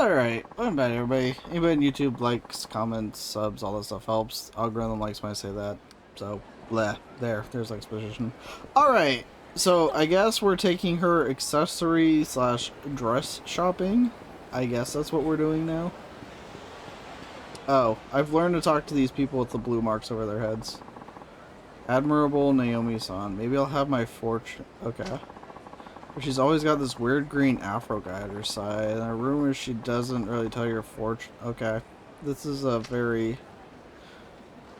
Alright, welcome back everybody. Anybody on YouTube likes, comments, subs, all that stuff helps. Algorithm likes when I say that. So, bleh. There's exposition. Alright, so I guess we're taking her accessory slash dress shopping. I guess that's what we're doing now. Oh, I've learned to talk to these people with the blue marks over their heads. Admirable Naomi-san. Maybe I'll have my fortune. Okay. But she's always got this weird green afro guy at her side, and a rumor she doesn't really tell your fortune. Okay. This is a very...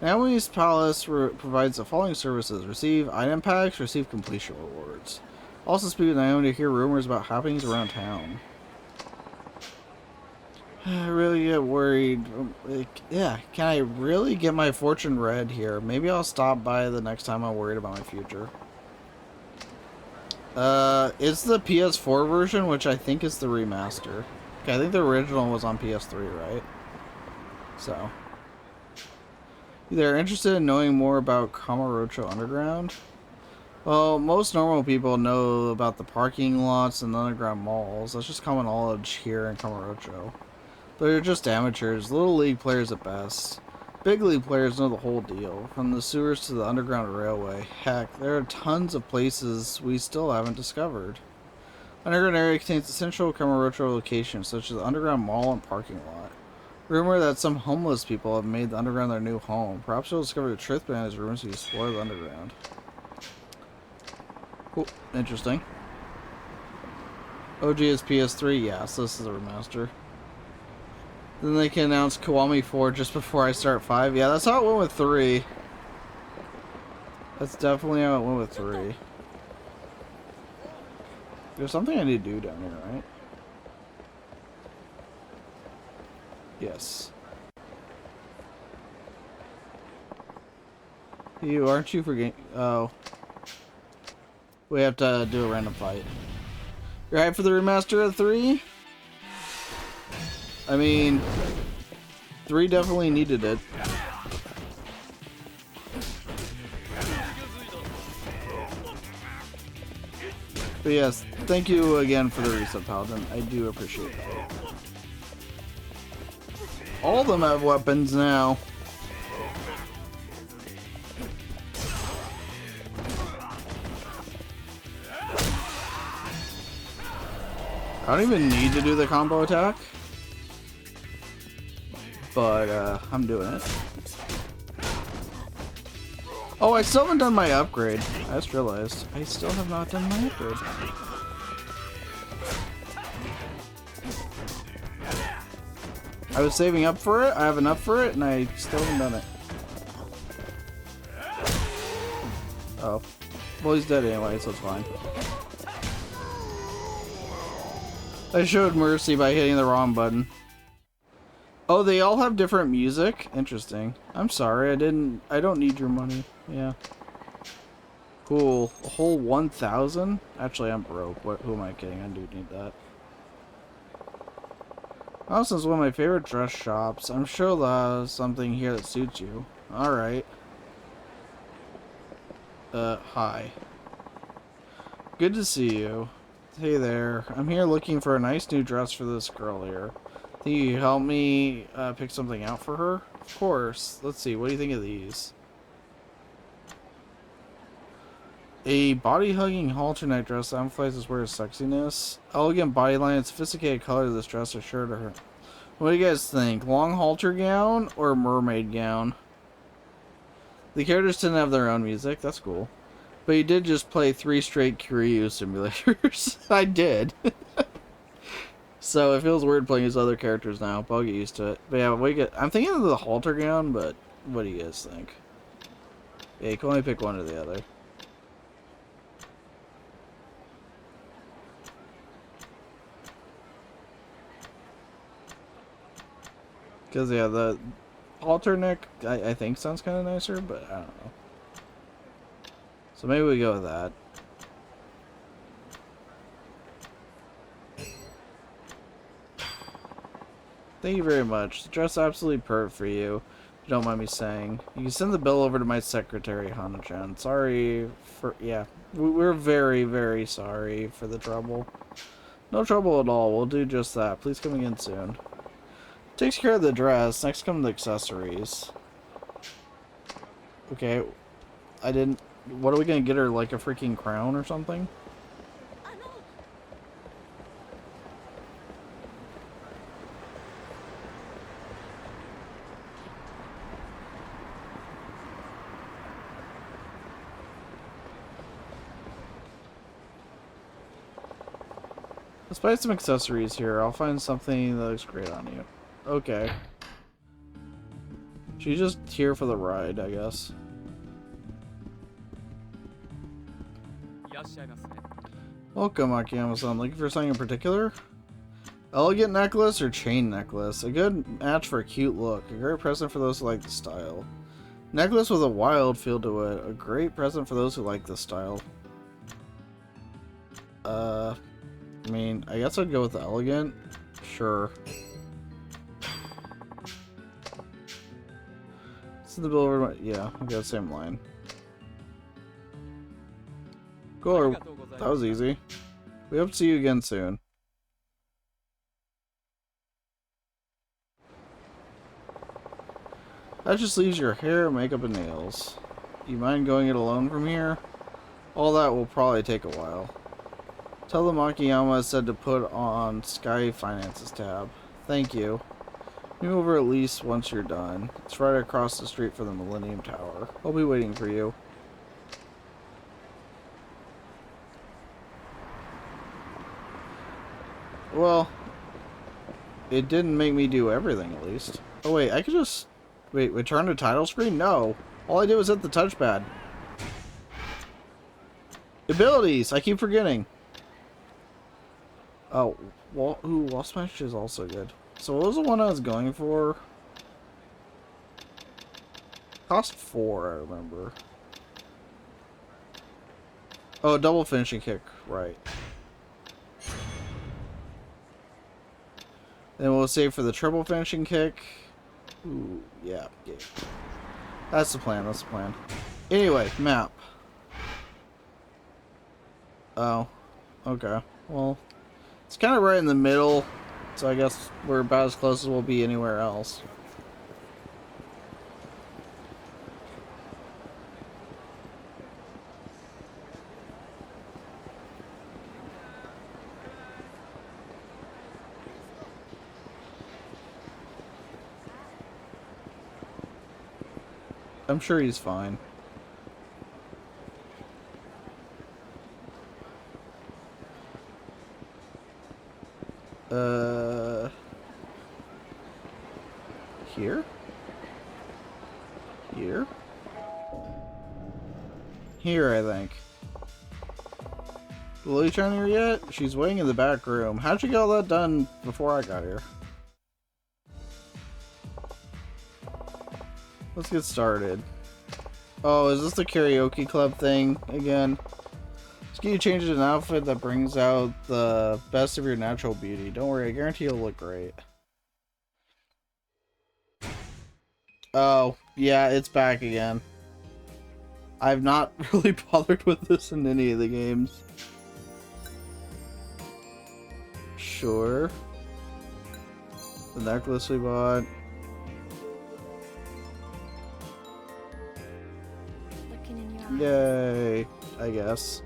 Naomi's Palace provides the following services. Receive item packs, receive completion rewards. Also speak with Naomi to hear rumors about happenings around town. I really get worried. Yeah, can I really get my fortune read here? Maybe I'll stop by the next time I'm worried about my future. It's the PS4 version, which I think is the remaster. Okay, I think the original was on PS3, right? So. They're interested in knowing more about Kamurocho Underground? Well, most normal people know about the parking lots and the underground malls. That's just common knowledge here in Kamurocho. They're just amateurs, little league players at best. Big league players know the whole deal, from the sewers to the underground railway. Heck, there are tons of places we still haven't discovered. Underground area contains essential Kamurocho locations, such as the underground mall and parking lot. Rumor that some homeless people have made the underground their new home. Perhaps you'll discover the truth behind these rumors as you explore the underground. Cool. Interesting. OG is PS3, yeah, so this is a remaster. Then they can announce Kiwami 4 just before I start 5. Yeah, that's how it went with 3. That's definitely how it went with 3. There's something I need to do down here, right? Yes. Aren't you forgetting? Oh. We have to do a random fight. You're hyped for the remaster of 3? I mean, 3 definitely needed it. But yes, thank you again for the reset, Paladin. I do appreciate that. All of them have weapons now. I don't even need to do the combo attack. But, I'm doing it. Oh, I still haven't done my upgrade. I just realized. I still have not done my upgrade. I was saving up for it, I have enough for it, and I still haven't done it. Oh. Well, he's dead anyway, so it's fine. I showed mercy by hitting the wrong button. Oh, they all have different music? Interesting. I'm sorry, I don't need your money. Yeah. Cool. A whole 1,000? Actually, I'm broke. Who am I kidding? I do need that. Also, it's one of my favorite dress shops. I'm sure there's something here that suits you. Alright. Hi. Good to see you. Hey there. I'm here looking for a nice new dress for this girl here. Think you can help me pick something out for her? Of course. Let's see, what do you think of these? A body-hugging halter neck dress that emphasizes wearer's sexiness. Elegant bodyline and sophisticated color of this dress are sure to her. What do you guys think? Long halter gown or mermaid gown? The characters didn't have their own music. That's cool. But you did just play 3 straight Kiryu simulators. I did. So it feels weird playing as other characters now, but I'll get used to it. But yeah, I'm thinking of the halter gown, but what do you guys think? Yeah, you can only pick one or the other. Because, yeah, the halter neck, I think sounds kind of nicer, but I don't know. So maybe we go with that. Thank you very much. The dress is absolutely perfect for you, if you don't mind me saying. You can send the bill over to my secretary, Hana-chan. Sorry for... yeah. We're very, very sorry for the trouble. No trouble at all. We'll do just that. Please come again soon. Takes care of the dress. Next come the accessories. Okay. I didn't... What are we gonna get her? Like a freaking crown or something? Let's buy some accessories here. I'll find something that looks great on you. Okay. She's just here for the ride, I guess. Welcome, Akiyama-san. Looking for something in particular? Elegant necklace or chain necklace? A good match for a cute look. A great present for those who like the style. Necklace with a wild feel to it. A great present for those who like the style. I mean, I guess I'd go with the elegant. Sure. This is the bill over. Yeah, we got the same line. Cool. That was easy. We hope to see you again soon. That just leaves your hair, makeup, and nails. You mind going it alone from here? All that will probably take a while. Tell them Akiyama said to put on Sky Finances tab. Thank you. Move over at least once you're done. It's right across the street from the Millennium Tower. I'll be waiting for you. Well, it didn't make me do everything, at least. Oh wait, I could just... Wait, return to title screen? No. All I did was hit the touchpad. Abilities! I keep forgetting. Oh, Wall Smash is also good. So what was the one I was going for? Cost 4, I remember. Oh, double finishing kick, right. Then we'll save for the triple finishing kick. Ooh, yeah. That's the plan, that's the plan. Anyway, map. Oh, okay. Well, it's kind of right in the middle, so I guess we're about as close as we'll be anywhere else. I'm sure he's fine. Here? Here? Here, I think. Lily trying here yet? She's waiting in the back room. How'd you get all that done before I got here? Let's get started. Oh, is this the karaoke club thing again? Let's get you changed to an outfit that brings out the best of your natural beauty. Don't worry, I guarantee you'll look great. Oh, yeah, it's back again. I've not really bothered with this in any of the games. Sure. The necklace we bought. Yay, I guess.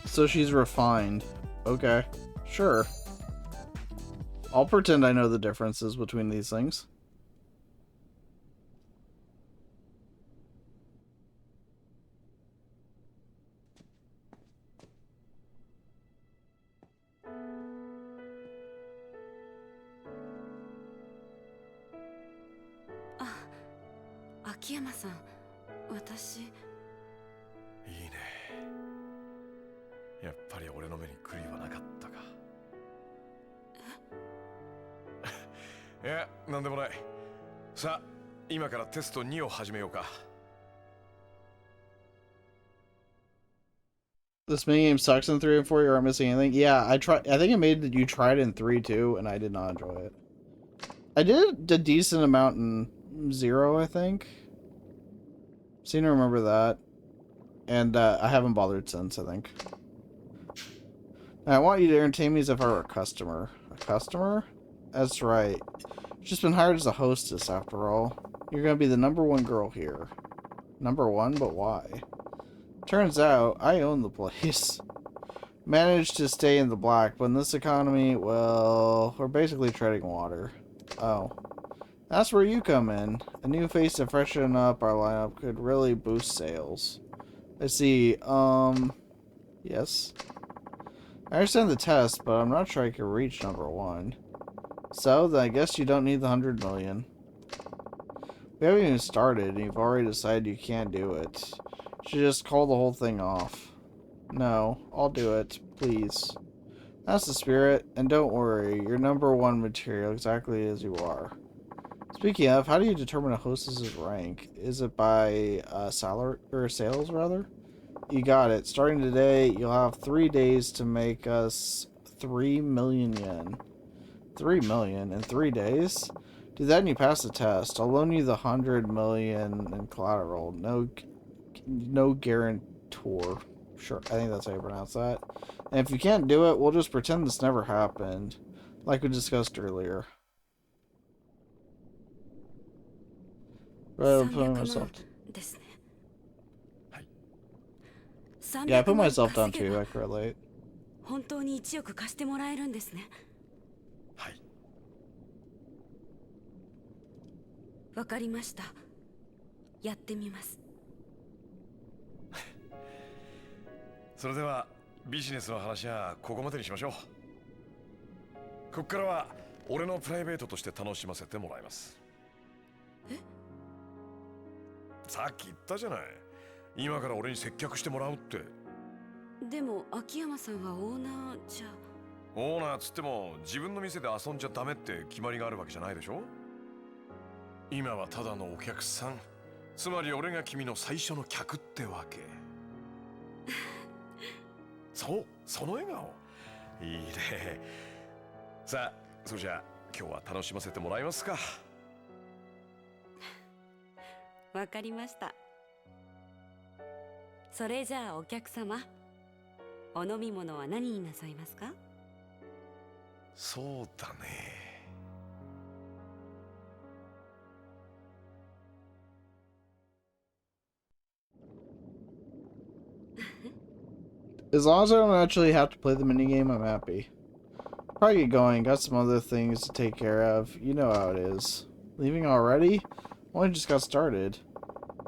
So she's refined. Okay, sure. I'll pretend I know the differences between these things. Akiyama-san, 私。いいね。やっぱり俺の目に狂いはなかったか。いや、なんでもない。さあ、今からテスト2を始めようか。This minigame sucks in 3 and 4. You aren't missing anything. Yeah, I think it made that you tried in 3 too, and I did not enjoy it. I did a decent amount in Zero, I think. Seem to remember that. And I haven't bothered since, I think. Now, I want you to entertain me as if I were a customer. A customer? That's right. You've just been hired as a hostess, after all. You're gonna be the #1 girl here. #1? But why? Turns out, I own the place. Managed to stay in the black, but in this economy, well, we're basically treading water. Oh. That's where you come in. A new face to freshen up our lineup could really boost sales. I see, yes. I understand the test, but I'm not sure I can reach #1. So, then I guess you don't need the 100 million. We haven't even started, and you've already decided you can't do it. You should just call the whole thing off. No, I'll do it, please. That's the spirit, and don't worry, you're #1 material exactly as you are. Speaking of, how do you determine a hostess's rank? Is it by salary or sales rather? You got it. Starting today, you'll have 3 days to make us 3 million yen. 3 million in 3 days? Do that and you pass the test. I'll loan you the 100 million in collateral. No guarantor. Sure, I think that's how you pronounce that. And if you can't do it, we'll just pretend this never happened. Like we discussed earlier. Rather than putting myself... Yeah, I put myself down too, I can relate. 本当に1億貸してもらえるんですね。はい。わかりました。やってみます。それではビジネスの話はここまでにしましょう。ここからは俺のプライベートとして楽しませてもらいます。え？さっき言ったじゃない。今から俺に接客してもらうって。でも秋山さんはオーナーじゃ。オーナーつっても自分の店で遊んじゃダメって決まりがあるわけじゃないでしょ。今はただのお客さん。つまり俺が君の最初の客ってわけ。そう、その笑顔。いいね。さあ、それじゃあ今日は楽しませてもらえますか。わかりました。それじゃあお客様、お飲み物は何になさいますか？そうだね。As long as I don't actually have to play the minigame, I'm happy. Probably get going. Got some other things to take care of. You know how it is. Leaving already? Only just got started.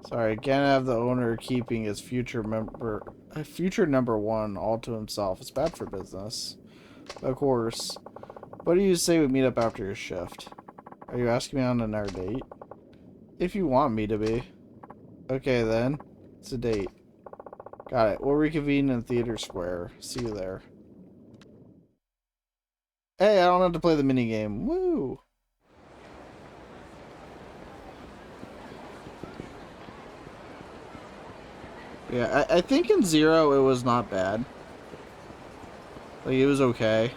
Sorry, can't have the owner keeping his future #1 all to himself. It's bad for business. Of course. What do you say we meet up after your shift? Are you asking me on another date? If you want me to be. Okay then. It's a date. Got it. We'll reconvene in Theater Square. See you there. Hey, I don't have to play the minigame. Woo! Yeah, I think in Zero it was not bad. Like, it was okay.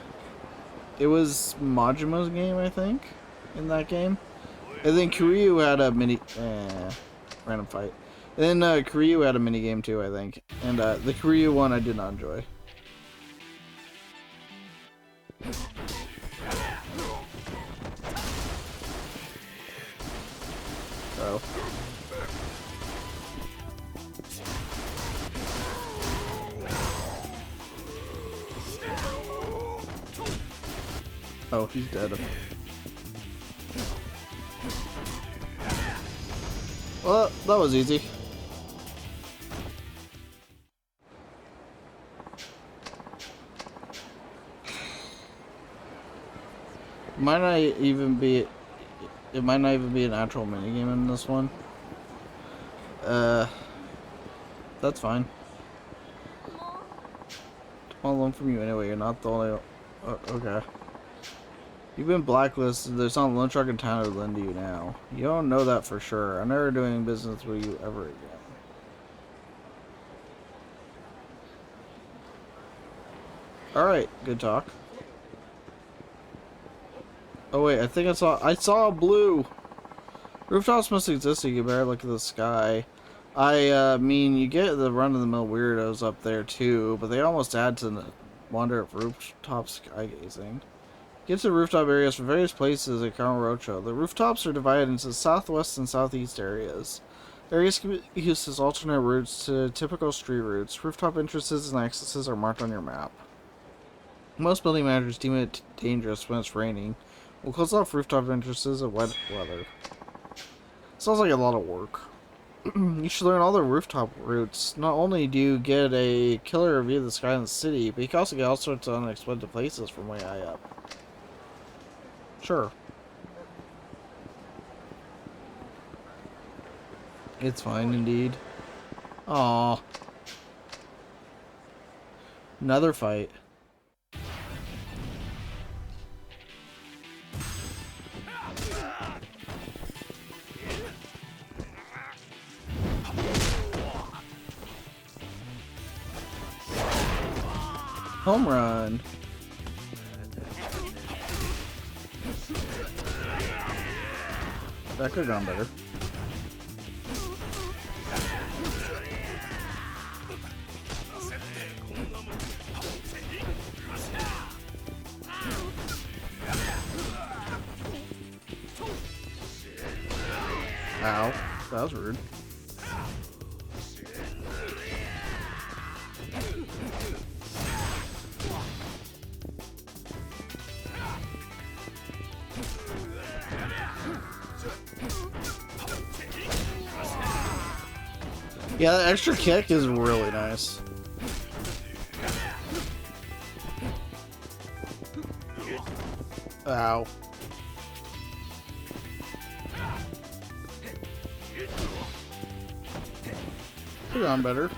It was Majima's game, I think, in that game. And then Kiryu had a random fight. And then Kiryu had a mini game too, I think. And the Kiryu one I did not enjoy. Oh. Oh, he's dead. Well, that was easy. It might not even be an actual minigame in this one. That's fine. I'm on loan from you anyway, you're not the only... okay. You've been blacklisted, there's not a loan shark in town who'll lend to you now. You don't know that for sure. I'm never doing business with you ever again. Alright, good talk. Oh wait, I think I saw blue. Rooftops must exist so you can better look at the sky. I mean, you get the run-of-the-mill weirdos up there too, but they almost add to the wonder of rooftop sky gazing. Get to rooftop areas from various places at Kamurocho. The rooftops are divided into southwest and southeast areas. Areas can be used as alternate routes to typical street routes. Rooftop entrances and accesses are marked on your map. Most building managers deem it dangerous when it's raining. We'll close off rooftop entrances in wet weather. Sounds like a lot of work. You should learn all the rooftop routes. Not only do you get a killer view of the sky in the city, but you can also get all sorts of unexpected places from way high up. Sure. It's fine indeed. Aww. Another fight. Home run. That could have gone better. Ow. That was rude. Yeah, that extra kick is really nice. Ow. Could have gone better.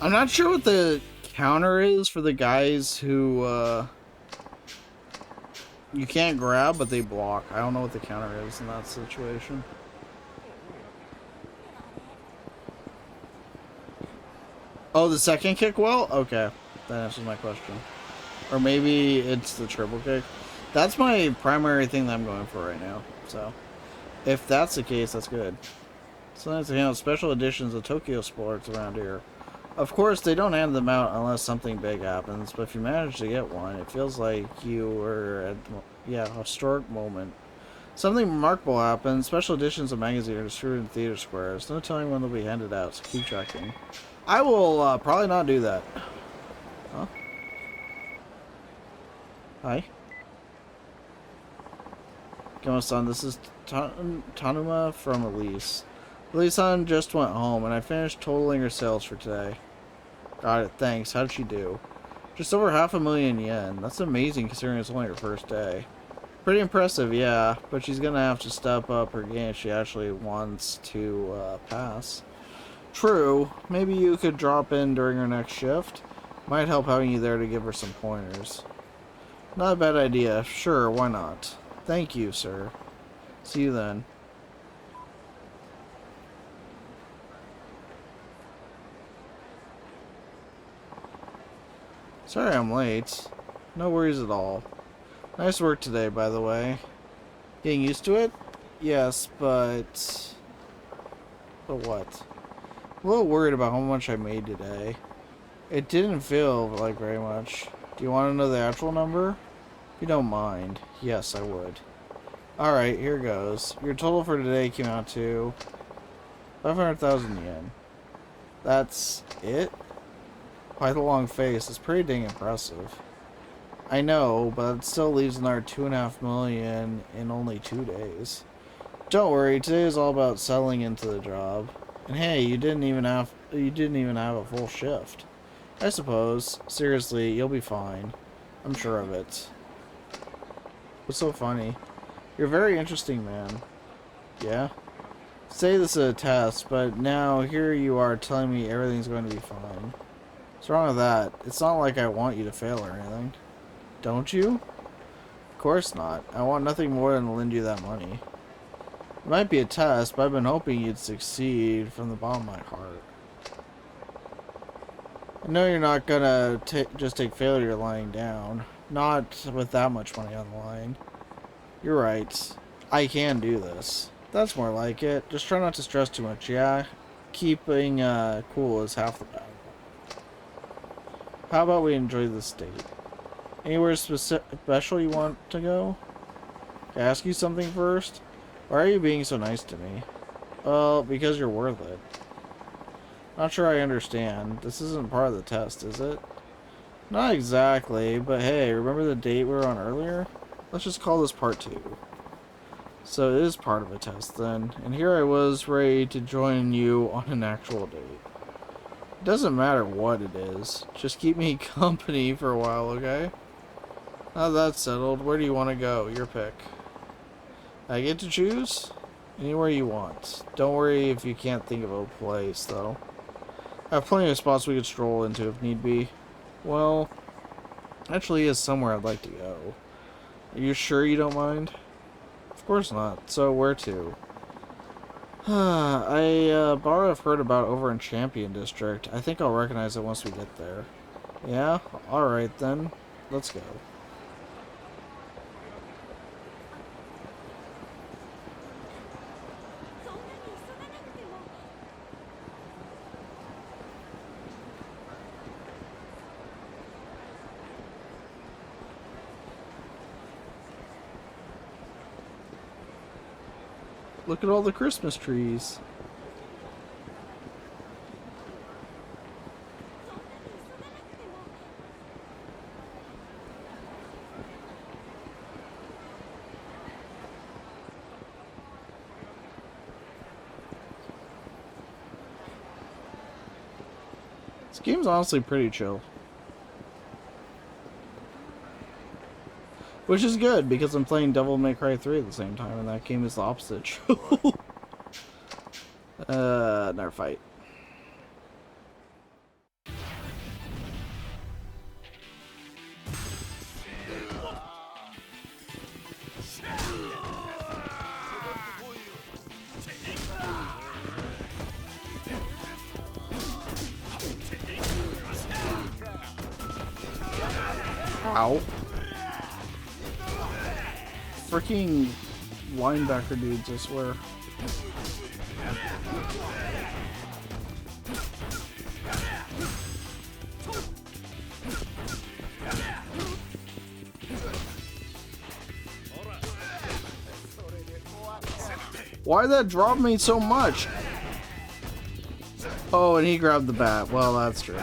I'm not sure what the counter is for the guys who, you can't grab, but they block. I don't know what the counter is in that situation. Oh, the second kick well? Okay. That answers my question. Or maybe it's the triple kick. That's my primary thing that I'm going for right now. So, if that's the case, that's good. Sometimes they hand out special editions of Tokyo Sports around here. Of course, they don't hand them out unless something big happens, but if you manage to get one, it feels like you were at, yeah, a historic moment. Something remarkable happens. Special editions of magazines are distributed in theater squares. No telling when they'll be handed out, so keep checking. I will probably not do that. Huh? Hi. Gamo-san, this is Tanuma from Elise. Elise-san just went home, and I finished totaling her sales for today. Got it, thanks. How did she do? Just over 500,000 yen. That's amazing considering it's only her first day. Pretty impressive, yeah, but she's gonna have to step up her game if she actually wants to pass. True. Maybe you could drop in during her next shift. Might help having you there to give her some pointers. Not a bad idea. Sure, why not? Thank you, sir. See you then. Sorry I'm late. No worries at all. Nice work today, by the way. Getting used to it? Yes, but... But what? I'm a little worried about how much I made today. It didn't feel like very much. Do you want to know the actual number? If you don't mind. Yes, I would. Alright, here goes. Your total for today came out to 500,000 yen. That's it? Quite a long face. It's pretty dang impressive. I know, but it still leaves another 2.5 million in only 2 days. Don't worry, today is all about settling into the job. And hey, you didn't even have a full shift. I suppose. Seriously, you'll be fine. I'm sure of it. What's so funny? You're a very interesting man. Yeah? Say this is a test, but now here you are telling me everything's going to be fine. What's wrong with that? It's not like I want you to fail or anything. Don't you? Of course not. I want nothing more than to lend you that money. It might be a test, but I've been hoping you'd succeed from the bottom of my heart. I know you're not gonna just take failure lying down. Not with that much money on the line. You're right. I can do this. That's more like it. Just try not to stress too much, yeah? Keeping cool is half the battle. How about we enjoy this date? Anywhere special you want to go? Can I ask you something first? Why are you being so nice to me? Well, because you're worth it. Not sure I understand. This isn't part of the test, is it? Not exactly, but hey, remember the date we were on earlier? Let's just call this part 2. So it is part of a test then, and here I was ready to join you on an actual date. It doesn't matter what it is, just keep me company for a while, okay? Now that's settled, where do you want to go? Your pick. I get to choose? Anywhere you want. Don't worry if you can't think of a place, though. I have plenty of spots we could stroll into if need be. Well, actually is somewhere I'd like to go. Are you sure you don't mind? Of course not. So where to? Bar I've heard about over in Champion District. I think I'll recognize it once we get there. Yeah? Alright then. Let's go. Look at all the Christmas trees. This game's honestly pretty chill. Which is good, because I'm playing Devil May Cry 3 at the same time, and that game is the opposite chill. Never fight. Ow. Freaking linebacker dudes, I swear. Why did that drop me so much? Oh, and he grabbed the bat. Well, that's true.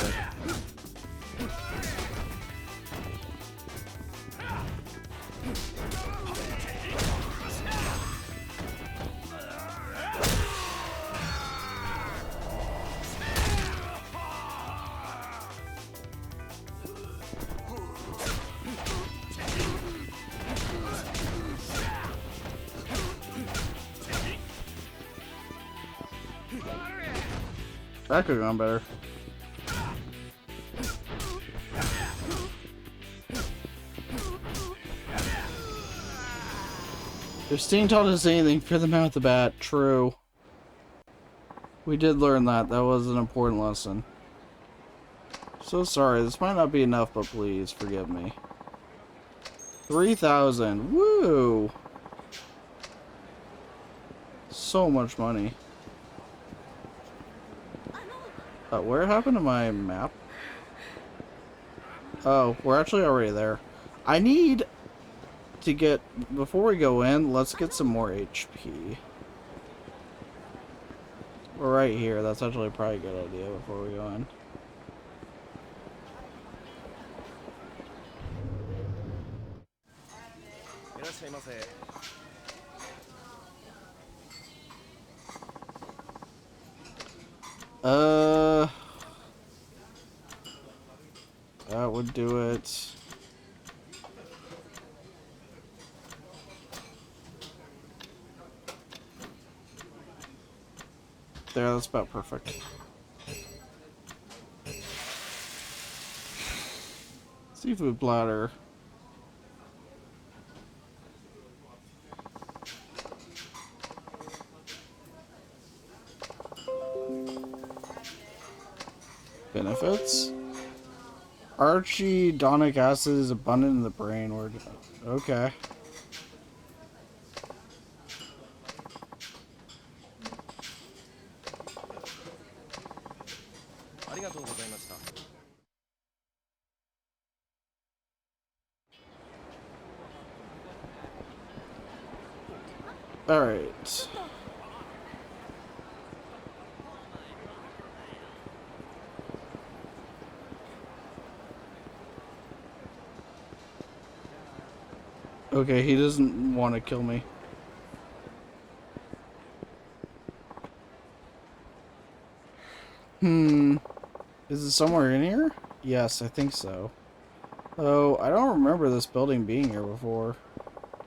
That could have gone better. If Sting taught us anything, fear the man with the bat. True. We did learn that. That was an important lesson. So sorry, this might not be enough, but please forgive me. 3,000. Woo! So much money. Where happened to my map? Oh, we're actually already there. I need to get... Before we go in, let's get some more HP. We're right here. That's actually probably a good idea before we go in. That would do it. There, that's about perfect. Seafood platter. Benefits. Archidonic acid is abundant in the brain. Okay. Alright. Okay, he doesn't want to kill me. Is it somewhere in here? Yes, I think so. Oh, I don't remember this building being here before.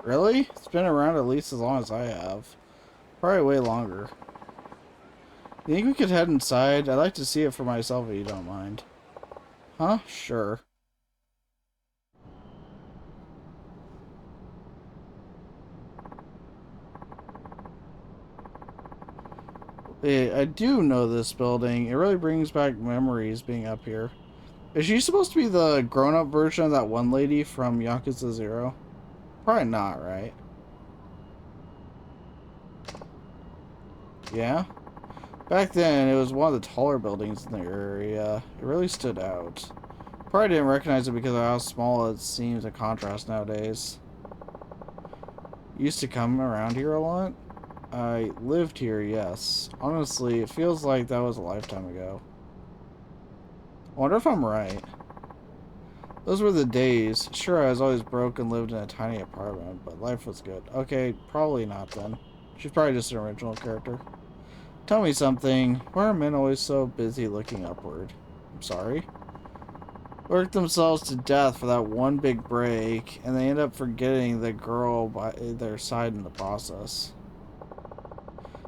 Really? It's been around at least as long as I have. Probably way longer. You think we could head inside? I'd like to see it for myself if you don't mind. Huh? Sure. I do know this building. It really brings back memories being up here. Is she supposed to be the grown-up version of that one lady from Yakuza 0? Probably not, right? Yeah? Back then, it was one of the taller buildings in the area. It really stood out. Probably didn't recognize it because of how small it seems in contrast nowadays. Used to come around here a lot? I lived here, yes. Honestly, it feels like that was a lifetime ago. I wonder if I'm right. Those were the days. Sure, I was always broke and lived in a tiny apartment, but life was good. Okay, probably not then. She's probably just an original character. Tell me something. Why are men always so busy looking upward? I'm sorry? Work themselves to death for that one big break, and they end up forgetting the girl by their side in the process.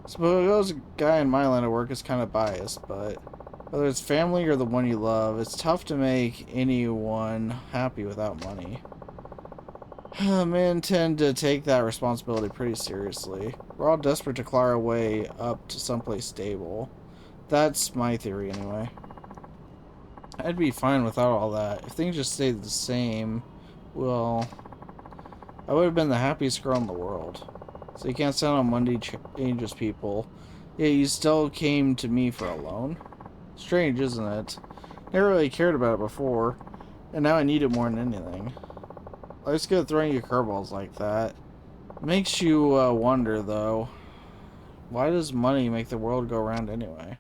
Suppose a guy in my line of work is kind of biased, but whether it's family or the one you love, it's tough to make anyone happy without money. Men tend to take that responsibility pretty seriously. We're all desperate to claw our way up to someplace stable. That's my theory, anyway. I'd be fine without all that. If things just stayed the same, well, I would have been the happiest girl in the world. So you can't stand on Monday changes people. Yet you still came to me for a loan? Strange, isn't it? Never really cared about it before, and now I need it more than anything. Life's good at throwing you curveballs like that. Makes you wonder, though. Why does money make the world go round anyway?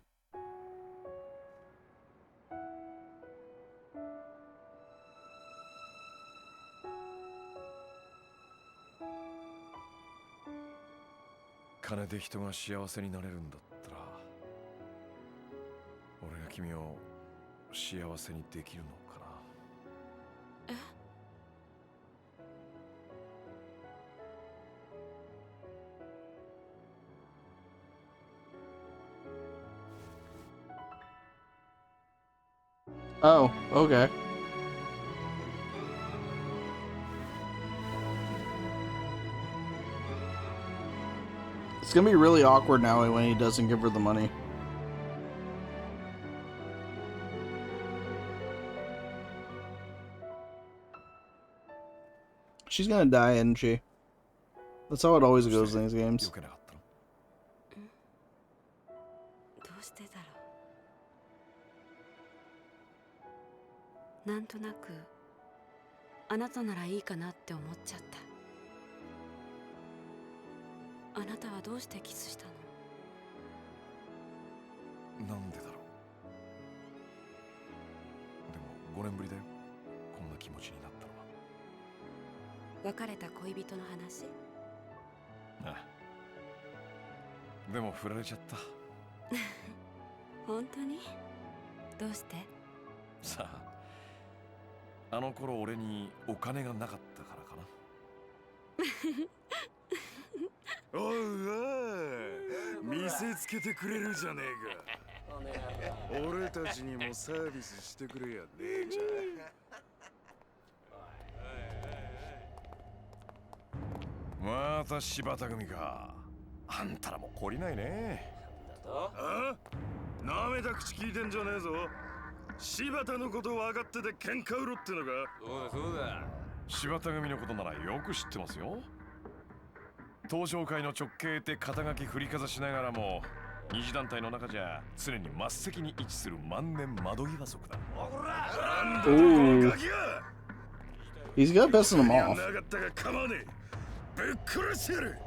金で人が幸せになれるんだったら、俺が君を幸せにできるのかな。え？Oh, okay. It's gonna be really awkward now when he doesn't give her the money. She's gonna die, isn't she? That's how it always goes in these games. どうしてだろう。なんとなくあなたならいいかなって思っちゃった。あなたはどうしてキスしたの？なんでだろう。でも5年ぶりだよ。こんな気持ちになったのは。別れた恋人の話？ああ。でも振られちゃった。本当に？どうして？さあ、あの頃俺にお金がなかったからかな。おいおい、見せつけてくれるじゃねえか。俺たちにもサービスしてくれやねえじゃ。また柴田組か。あんたらも懲りないね。あ？なめた口聞いてんじゃねえぞ。柴田のこと分かってて喧嘩売ろってのか。そうだ。柴田組のことならよく知ってますよ。東商会の直系って肩書き振りかざしながらも、二次団体の中じゃ常に末席に位置する万年窓際族だ。Ooh. He's got pissing him off. なかったが構わねえ。ぶっ殺してやる。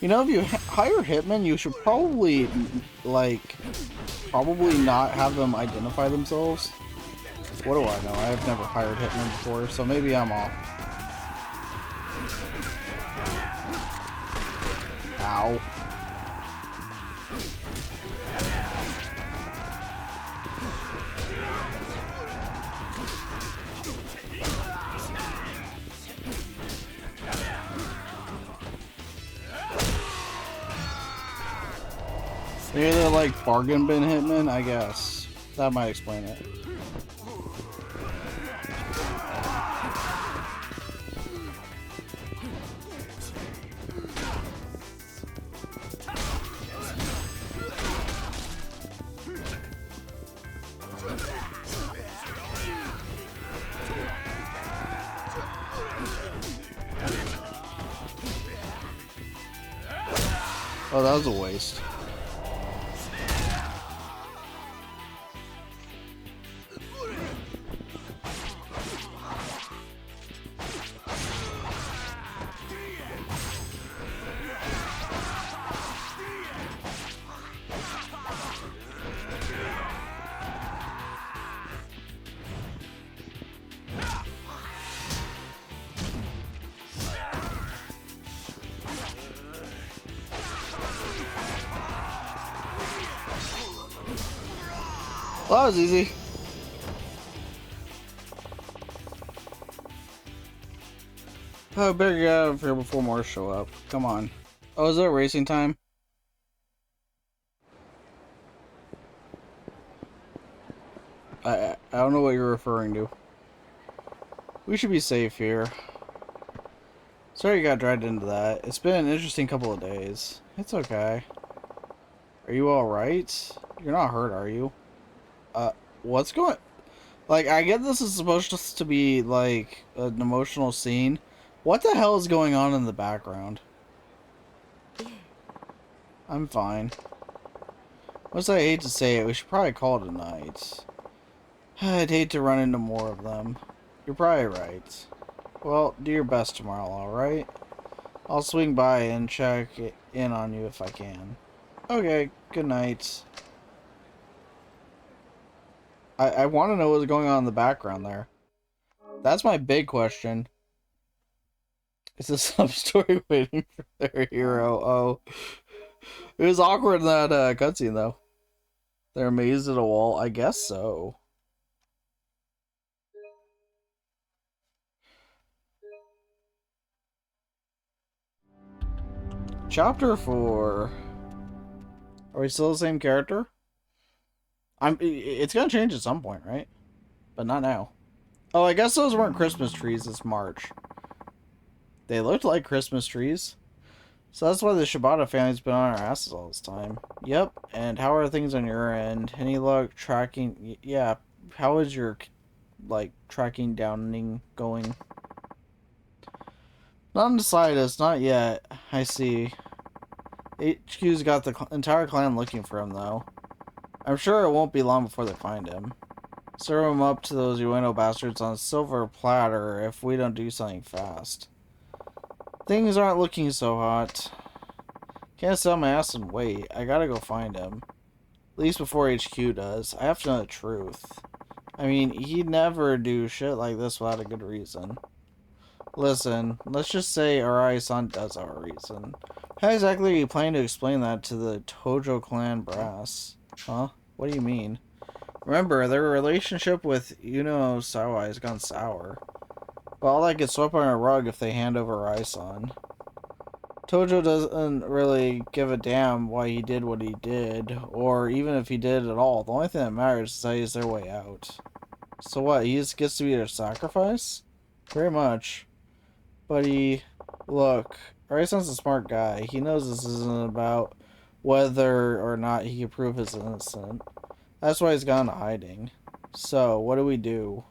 You know, if you hire hitmen, you should probably, like, not have them identify themselves. What do I know? I've never hired hitmen before, so maybe I'm off. Ow. Maybe they're like bargain bin hitmen, I guess. That might explain it. Oh, that was a waste. Well, that was easy. Oh, better get out of here before more show up. Come on. Oh, is it racing time? I don't know what you're referring to. We should be safe here. Sorry you got dragged into that. It's been an interesting couple of days. It's okay. Are you alright? You're not hurt, are you? What's going... Like, I get this is supposed to be, like, an emotional scene. What the hell is going on in the background? I'm fine. Once I hate to say it, we should probably call it a night. I'd hate to run into more of them. You're probably right. Well, do your best tomorrow, alright? I'll swing by and check in on you if I can. Okay, good night. I want to know what's going on in the background there. That's my big question. Is this some story waiting for their hero? Oh. It was awkward in that cutscene, though. They're amazed at a wall? I guess so. Chapter 4. Are we still the same character? It's gonna change at some point, right? But not now. Oh, I guess those weren't Christmas trees this March. They looked like Christmas trees. So that's why the Shibata family's been on our asses all this time. Yep, and how are things on your end? Any luck tracking... Yeah, how is your, like, tracking downing going? Not in the slightest, not yet. I see. HQ's got the entire clan looking for him, though. I'm sure it won't be long before they find him. Serve him up to those Ueno bastards on a silver platter if we don't do something fast. Things aren't looking so hot. Can't sit on my ass and wait. I gotta go find him. At least before HQ does. I have to know the truth. I mean, he'd never do shit like this without a good reason. Listen, let's just say Arai-san does have a reason. How exactly are you planning to explain that to the Tojo clan brass? Huh? What do you mean? Remember, their relationship with Yuno Sawai has gone sour. But all that gets swept on a rug if they hand over Arai-san. Tojo doesn't really give a damn why he did what he did, or even if he did at all. The only thing that matters is that he's their way out. So what, he just gets to be their sacrifice? Very much. Buddy, look, Arison's a smart guy. He knows this isn't about whether or not he can prove his innocent. That's why he's gone into hiding. So, what do we do?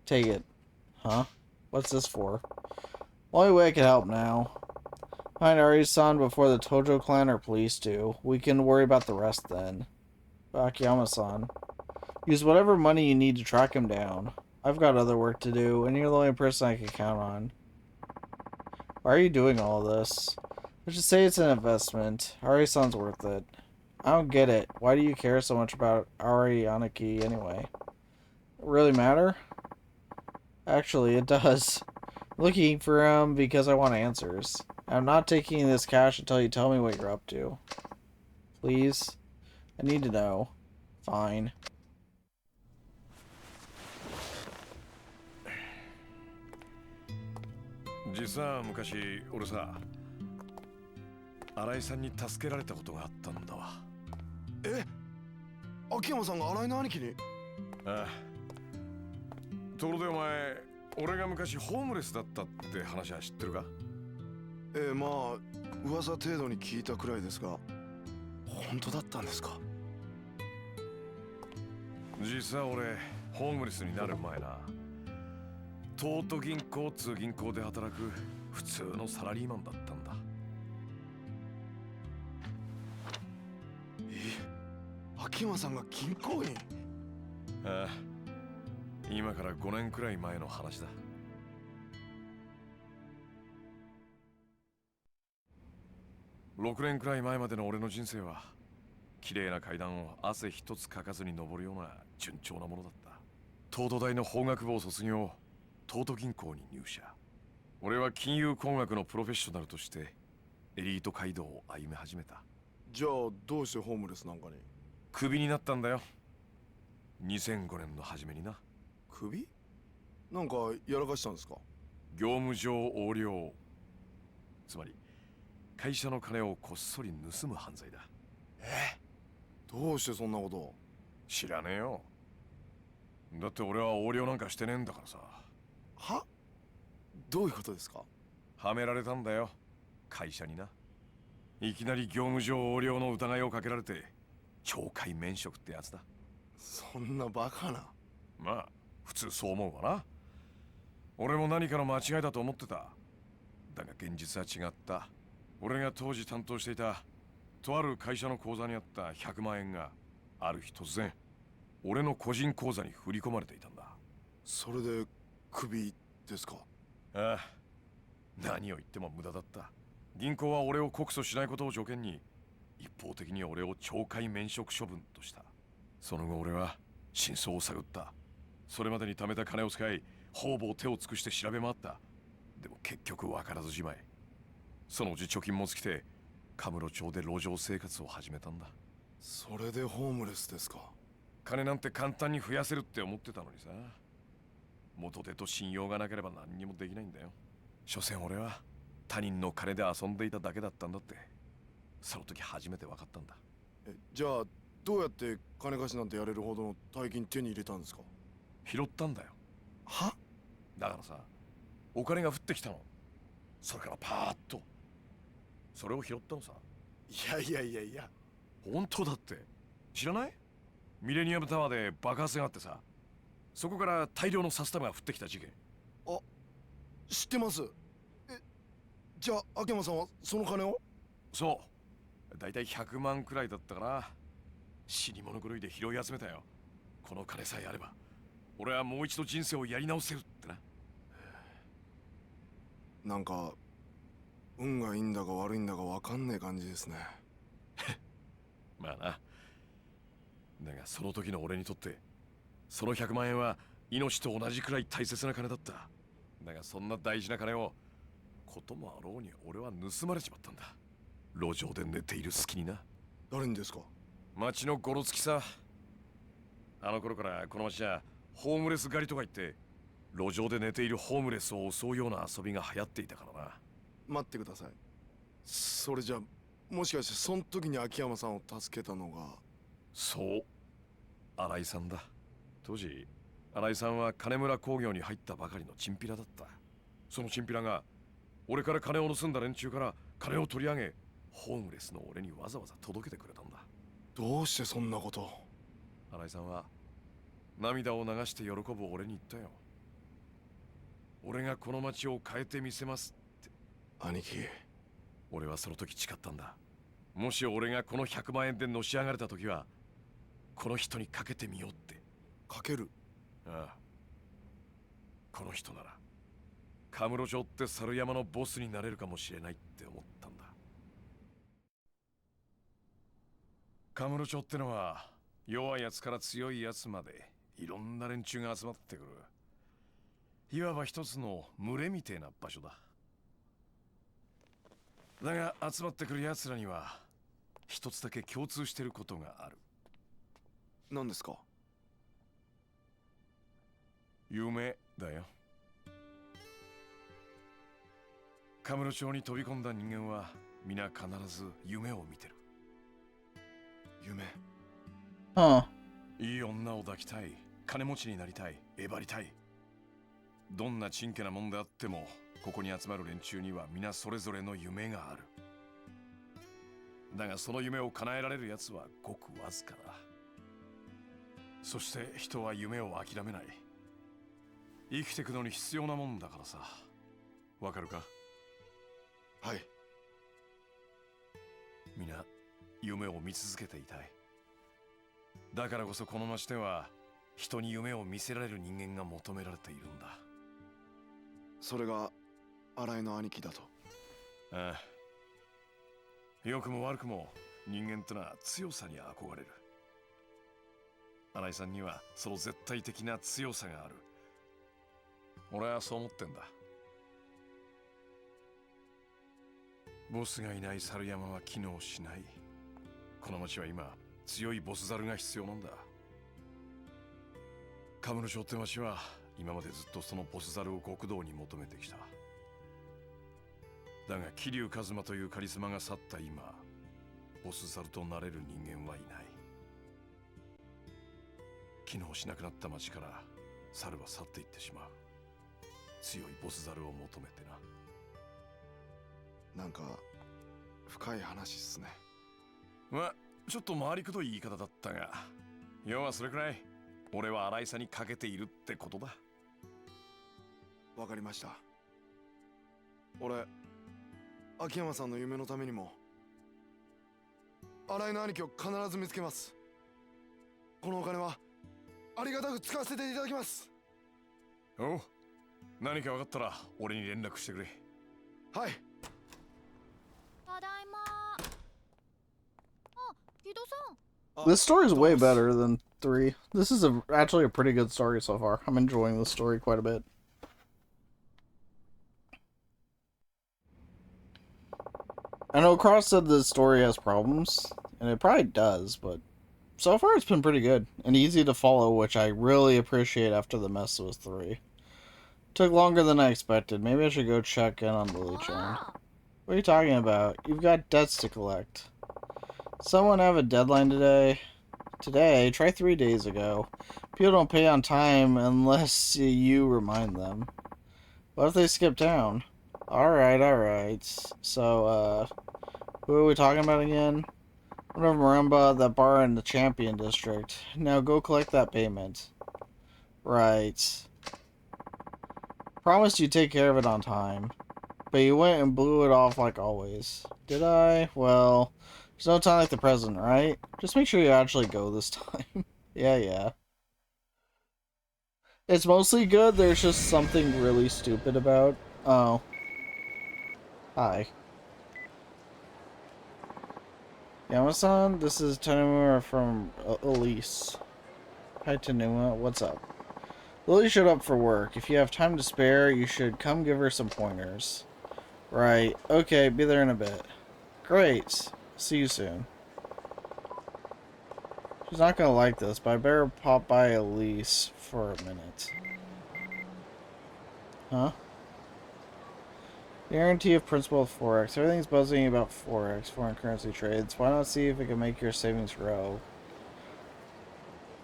Take it. Huh? What's this for? Only way I can help now. Find Ari-san before the Tojo clan or police do. We can worry about the rest then. Akiyama-san. Use whatever money you need to track him down. I've got other work to do, and you're the only person I can count on. Why are you doing all this? Let's just say it's an investment. Ari-san's worth it. I don't get it. Why do you care so much about Ari Yanaki anyway? Really matter? Actually, it does. I'm looking for him because I want answers. I'm not taking this cash until you tell me what you're up to. Please? I need to know. Fine.実は昔俺さ、新井さんに助けられたことがあったんだわ。え、秋山さんが新井の兄貴に？ああ。ところでお前、俺が昔ホームレスだったって話は知ってるか？まあ噂程度に聞いたくらいですが、本当だったんですか？実は俺ホームレスになる前な、東都銀行っつう銀行で働く普通のサラリーマンだったんだ。秋山さんが銀行員？ああ、今から5年くらい前の話だ。6年くらい前までの俺の人生は綺麗な階段を汗一つかかずに登るような順調なものだった。東都大の法学部を卒業、東都銀行に入社。俺は金融工学のプロフェッショナルとしてエリート街道を歩み始めた。じゃあどうしてホームレスなんかに？クビになったんだよ。2005年の初めにな。クビ？なんかやらかしたんですか？業務上横領、つまり会社の金をこっそり盗む犯罪だ。どうしてそんなことを？知らねえよ。だって俺は横領なんかしてねえんだからさ。は？どういうことですか？はめられたんだよ、会社にな。いきなり業務上横領の疑いをかけられて懲戒免職ってやつだ。そんなバカな。まあ普通そう思うわな。俺も何かの間違いだと思ってた。だが現実は違った。俺が当時担当していたとある会社の口座にあった100万円がある日突然俺の個人口座に振り込まれていたんだ。それでクビですか？ああ、何を言っても無駄だった。銀行は俺を告訴しないことを条件に一方的に俺を懲戒免職処分とした。その後俺は真相を探った。それまでに貯めた金を使い方々手を尽くして調べ回った。でも結局分からずじまい。そのうち貯金も尽きてカムロ町で路上生活を始めたんだ。それでホームレスですか？金なんて簡単に増やせるって思ってたのにさ、元手と信用がなければ何にもできないんだよ。所詮俺は他人の金で遊んでいただけだったんだって、その時初めて分かったんだ。じゃあどうやって金貸しなんてやれるほどの大金手に入れたんですか？拾ったんだよ。は？だからさ、お金が降ってきたの。それからパーッとそれを拾ったのさ。いや。本当だって。知らない？ミレニアムタワーで爆発があってさ、そこから大量の札束が降ってきた事件。あ、知ってます。じゃあ秋山さんはその金を？そう、だいたい100万くらいだったから、死に物狂いで拾い集めたよ。この金さえあれば俺はもう一度人生をやり直せるってな。なんか運がいいんだか悪いんだか分かんねえ感じですね。まあな。だがその時の俺にとってその100万円は命と同じくらい大切な金だった。だがそんな大事な金をこともあろうに俺は盗まれちまったんだ。路上で寝ている隙にな。誰にですか？町のゴロつきさ。あの頃からこの町はホームレス狩りとか言って路上で寝ているホームレスを襲うような遊びが流行っていたからな。待ってください。それじゃもしかしてその時に秋山さんを助けたのが？そう、新井さんだ。当時新井さんは金村工業に入ったばかりのチンピラだった。そのチンピラが俺から金を盗んだ連中から金を取り上げ、ホームレスの俺にわざわざ届けてくれたんだ。どうしてそんなこと。新井さんは涙を流して喜ぶ俺に言ったよ。俺がこの街を変えてみせますって。兄貴。俺はその時誓ったんだ。もし俺がこの100万円でのし上がれた時は、この人にかけてみようって。かける。ああ、この人ならカムロ町って猿山のボスになれるかもしれないって思ったんだ。カムロ町ってのは弱いやつから強いやつまでいろんな連中が集まってくる、いわば一つの群れみてえな場所だ。だが集まってくるやつらには一つだけ共通してることがある。何ですか。夢だよ。カムロ町に飛び込んだ人間は皆必ず夢を見てる。夢。Huh. いい女を抱きたい、金持ちになりたい、えばりたい。どんなちんけなもんであっても、ここに集まる連中には皆それぞれの夢がある。だがその夢を叶えられるやつはごくわずかだ。そして人は夢を諦めない。生きてくのに必要なもんだからさ。わかるか。はい。皆夢を見続けていたい。だからこそこの街では人に夢を見せられる人間が求められているんだ。それが新井の兄貴だと。ああ、良くも悪くも人間ってのは強さに憧れる。新井さんにはその絶対的な強さがある。俺はそう思ってんだ。ボスがいない猿山は機能しない。この町は今強いボス猿が必要なんだ。カムロ町って町は今までずっとそのボス猿を極道に求めてきた。だが桐生一馬というカリスマが去った今、ボス猿となれる人間はいない。機能しなくなった町から猿は去っていってしまう。強いボス猿を求めてな。なんか深い話っすね。まあちょっと回りくどい言い方だったが、要はそれくらい俺は新井さんにかけているってことだ。わかりました。俺秋山さんの夢のためにも新井の兄貴を必ず見つけます。このお金はありがたく使わせていただきます。おう、何か分かったら俺に連絡してくれ。はい。ただいま。あ、木戸さん。 This story is way better than 3. This is actually a pretty good story so far. I'm enjoying this story quite a bit. I know Cross said the story has problems, and it probably does, but so far it's been pretty good and easy to follow, which I really appreciate after the mess with 3. Took longer than I expected. Maybe I should go check in on Lily Chan. What are you talking about? You've got debts to collect. Someone have a deadline today? Today? Try 3 days ago. People don't pay on time unless you remind them. What if they skip town? Alright. So, who are we talking about again? One of Marimba, that bar in the Champion District. Now go collect that payment. Right. Promised you'd take care of it on time. But you went and blew it off like always. Did I? Well, there's no time like the present, right? Just make sure you actually go this time. Yeah. It's mostly good, there's just something really stupid about... Oh. Hi. Yamasan, this is Tanuma from Elise. Hi Tanuma, what's up? Lily showed up for work. If you have time to spare, you should come give her some pointers. Right. Okay, be there in a bit. Great. See you soon. She's not gonna like this, but I better pop by Elise for a minute. Huh? Guarantee of principal of Forex. Everything's buzzing about Forex, foreign currency trades. Why not see if it can make your savings grow?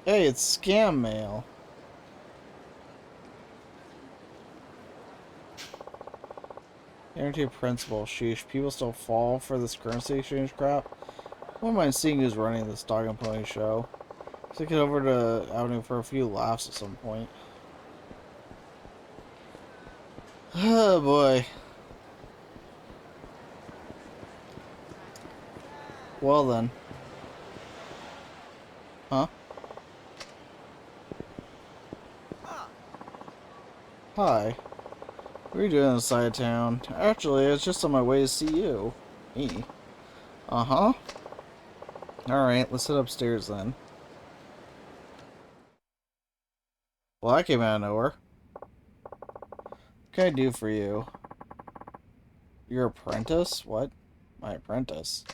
Hey, it's scam mail. Guaranteed principal. Sheesh. People still fall for this currency exchange crap. Wouldn't mind seeing who's running this dog and pony show. Let's get over to Avenue for a few laughs at some point. Oh boy. Well then. Huh? Hi. What are you doing inside of town? Actually, I was just on my way to see you. Me? Uh-huh. Alright, let's head upstairs then. Well, that came out of nowhere. What can I do for you? Your apprentice? What? My apprentice?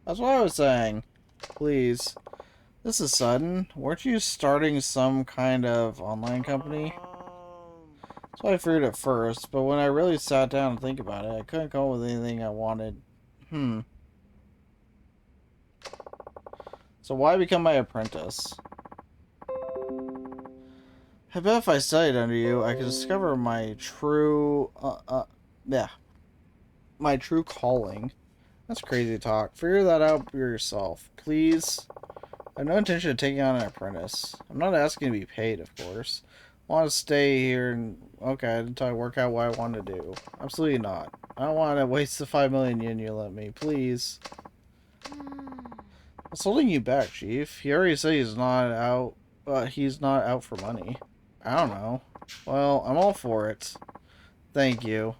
That's what I was saying. Please. This is sudden. Weren't you starting some kind of online company? That's what I feared at first, but when I really sat down and think about it, I couldn't come up with anything I wanted. So why become my apprentice? I bet if I studied under you, I could discover my true, my true calling. That's crazy talk. Figure that out for yourself, please. I have no intention of taking on an apprentice. I'm not asking to be paid, of course. I want to stay here and, okay, until I work out what I want to do. Absolutely not. I don't want to waste the 5 million yen you lent me, please. What's holding you back, Chief? He already said he's not out for money. I don't know. Well, I'm all for it. Thank you.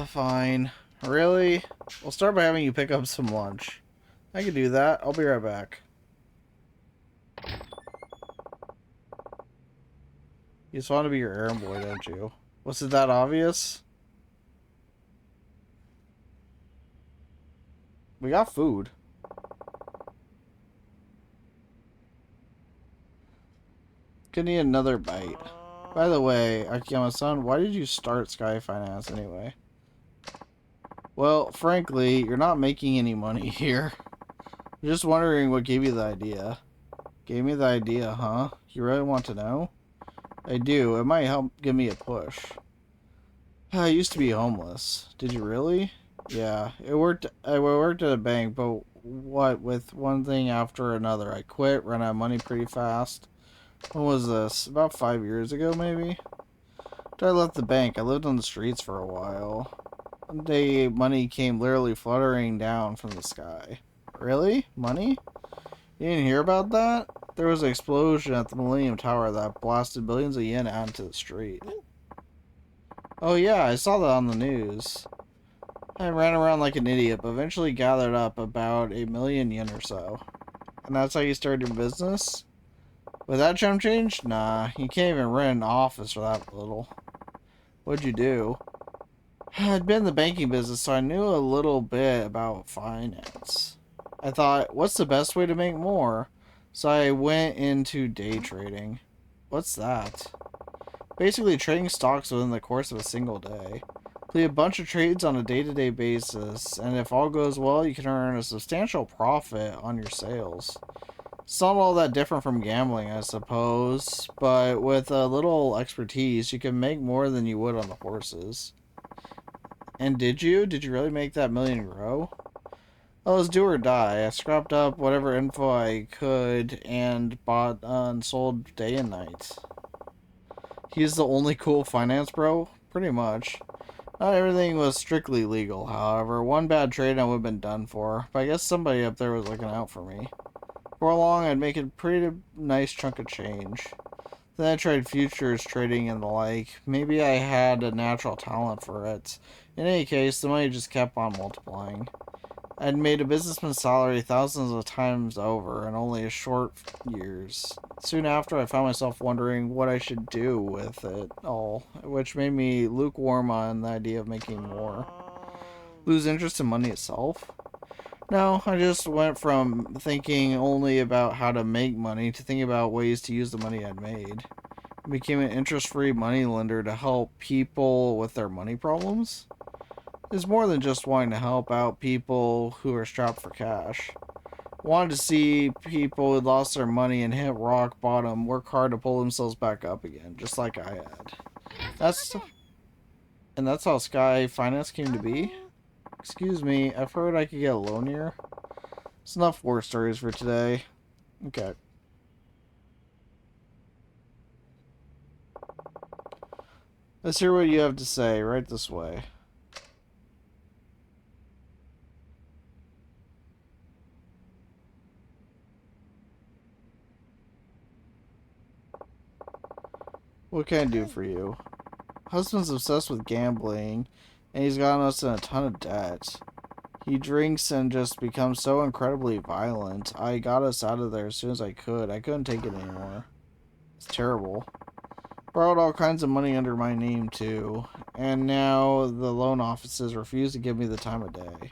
Fine. Really? We'll start by having you pick up some lunch. I can do that. I'll be right back. You just want to be your errand boy, don't you? Was it that obvious? We got food. Could need another bite. By the way, Akiyama-san, why did you start Sky Finance anyway? Well, frankly, you're not making any money here. I'm just wondering what gave you the idea. Gave me the idea, huh? You really want to know? I do. It might help give me a push. I used to be homeless. Did you really? Yeah. I worked at a bank, but what, with one thing after another. I quit, ran out of money pretty fast. When was this? About 5 years ago, maybe? After I left the bank, I lived on the streets for a while. One day, money came literally fluttering down from the sky. Really? Money? You didn't hear about that? There was an explosion at the Millennium Tower that blasted billions of yen out into the street. Oh yeah, I saw that on the news. I ran around like an idiot, but eventually gathered up about 1 million yen or so. And that's how you started your business? With that chump change? Nah, you can't even rent an office for that little. What'd you do? I'd been in the banking business, so I knew a little bit about finance. I thought, what's the best way to make more? So I went into day trading. What's that? Basically trading stocks within the course of a single day. Play a bunch of trades on a day-to-day basis, and if all goes well, you can earn a substantial profit on your sales. It's not all that different from gambling, I suppose, but with a little expertise, you can make more than you would on the horses. And did you? Did you really make that million grow? Well, it was do or die. I scrapped up whatever info I could and bought and sold day and night. He's the only cool finance bro? Pretty much. Not everything was strictly legal, however. One bad trade and I would have been done for, but I guess somebody up there was looking out for me. For long, I'd make a pretty nice chunk of change. Then I tried futures trading and the like. Maybe I had a natural talent for it. In any case, the money just kept on multiplying. I'd made a businessman's salary thousands of times over in only a short years. Soon after, I found myself wondering what I should do with it all, which made me lukewarm on the idea of making more. Lose interest in money itself? No, I just went from thinking only about how to make money to thinking about ways to use the money I'd made. I became an interest-free moneylender to help people with their money problems. It's more than just wanting to help out people who are strapped for cash. I wanted to see people who lost their money and hit rock bottom work hard to pull themselves back up again, just like I had. That's... And that's how Sky Finance came to be? Excuse me, I've heard I could get a loan here. It's enough war stories for today. Okay. Let's hear what you have to say. Right this way. What can I do for you? Husband's obsessed with gambling, and he's gotten us in a ton of debt. He drinks and just becomes so incredibly violent. I got us out of there as soon as I could. I couldn't take it anymore. It's terrible. Borrowed all kinds of money under my name, too. And now the loan offices refuse to give me the time of day.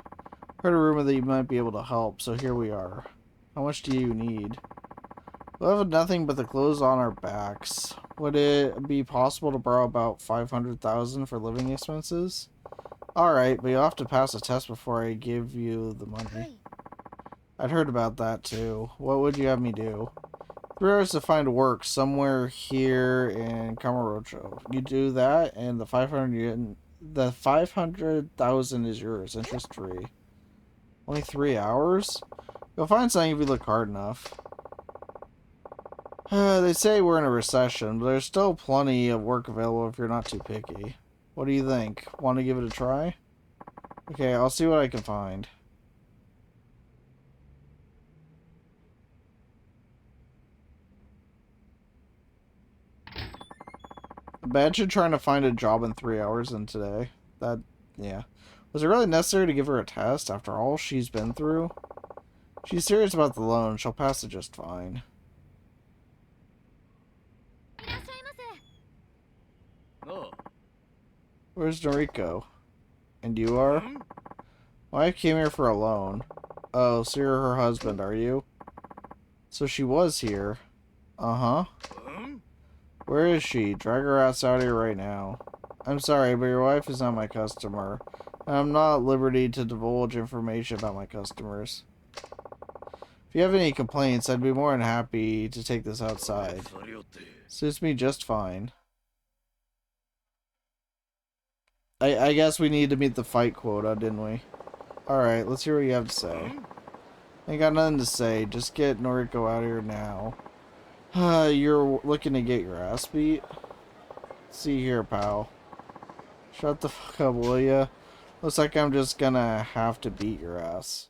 Heard a rumor that you might be able to help, so here we are. How much do you need? We have nothing but the clothes on our backs. Would it be possible to borrow about $500,000 for living expenses? Alright, but you'll have to pass a test before I give you the money. I'd heard about that too. What would you have me do? 3 hours to find work somewhere here in Kamurocho. You do that, and the 500,000 is yours, interest free. Only 3 hours? You'll find something if you look hard enough. They say we're in a recession, but there's still plenty of work available if you're not too picky. What do you think? Want to give it a try? Okay, I'll see what I can find. Imagine trying to find a job in 3 hours in today. Yeah. Was it really necessary to give her a test after all she's been through? She's serious about the loan. She'll pass it just fine. Where's Noriko? And you are? Wife came here for a loan. Oh, so you're her husband, are you? So she was here. Uh-huh. Where is she? Drag her ass out here right now. I'm sorry, but your wife is not my customer. And I'm not at liberty to divulge information about my customers. If you have any complaints, I'd be more than happy to take this outside. Suits me just fine. I guess we need to meet the fight quota, didn't we? Alright, let's hear what you have to say. Ain't got nothing to say. Just get Noriko out of here now. You're looking to get your ass beat? See here, pal. Shut the fuck up, will ya? Looks like I'm just gonna have to beat your ass.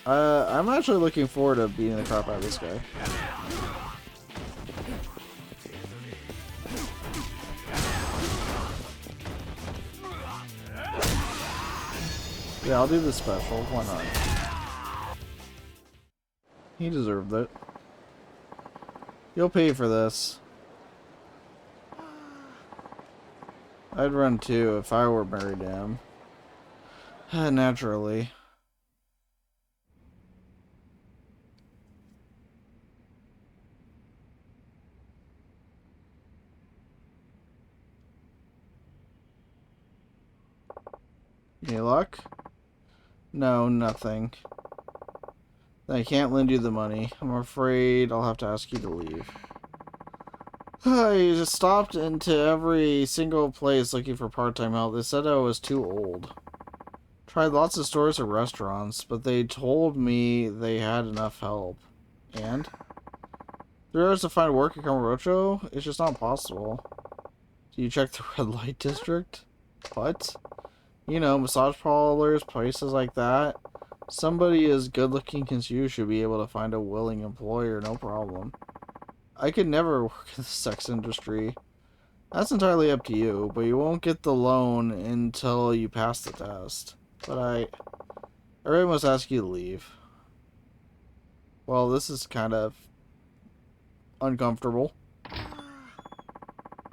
I'm actually looking forward to beating the crap out of this guy. Yeah, I'll do the special. Why not? He deserved it. You'll pay for this. I'd run too if I were married to him. Naturally. Any luck? No, nothing. I can't lend you the money. I'm afraid I'll have to ask you to leave. I just stopped into every single place looking for part-time help. They said I was too old. Tried lots of stores and restaurants, but they told me they had enough help. And? 3 hours to find work at Kamurocho? It's just not possible. Do you check the red light district? What? You know, massage parlors, places like that. Somebody as good looking as you should be able to find a willing employer, no problem. I could never work in the sex industry. That's entirely up to you, but you won't get the loan until you pass the test. But I really must ask you to leave. Well, this is kind of uncomfortable.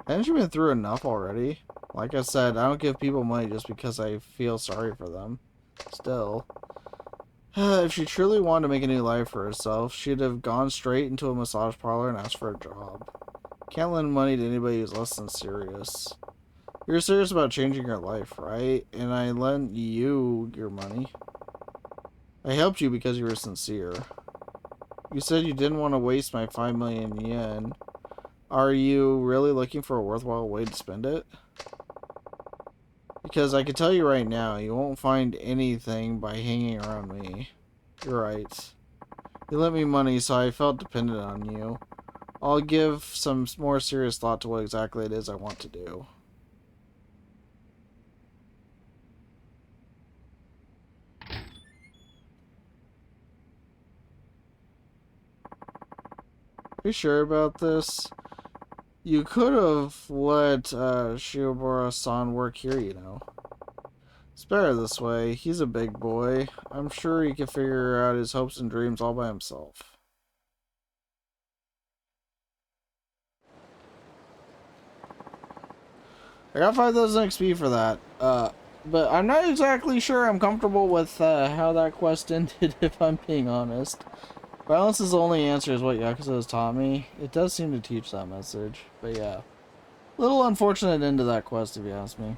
Haven't you been through enough already? Like I said, I don't give people money just because I feel sorry for them. Still. If she truly wanted to make a new life for herself, she'd have gone straight into a massage parlor and asked for a job. Can't lend money to anybody who's less than serious. You're serious about changing your life, right? And I lent you your money. I helped you because you were sincere. You said you didn't want to waste my 5 million yen. Are you really looking for a worthwhile way to spend it? Because I can tell you right now, you won't find anything by hanging around me. You're right. You lent me money, so I felt dependent on you. I'll give some more serious thought to what exactly it is I want to do. Are you sure about this? You could have let Shiobara-san work here, you know. It's better this way. He's a big boy. I'm sure he can figure out his hopes and dreams all by himself. I got 5,000 XP for that. But I'm not exactly sure I'm comfortable with how that quest ended, if I'm being honest. Violence is the only answer is what Yakuza has taught me. It does seem to teach that message. But yeah. Little unfortunate end to that quest, if you ask me.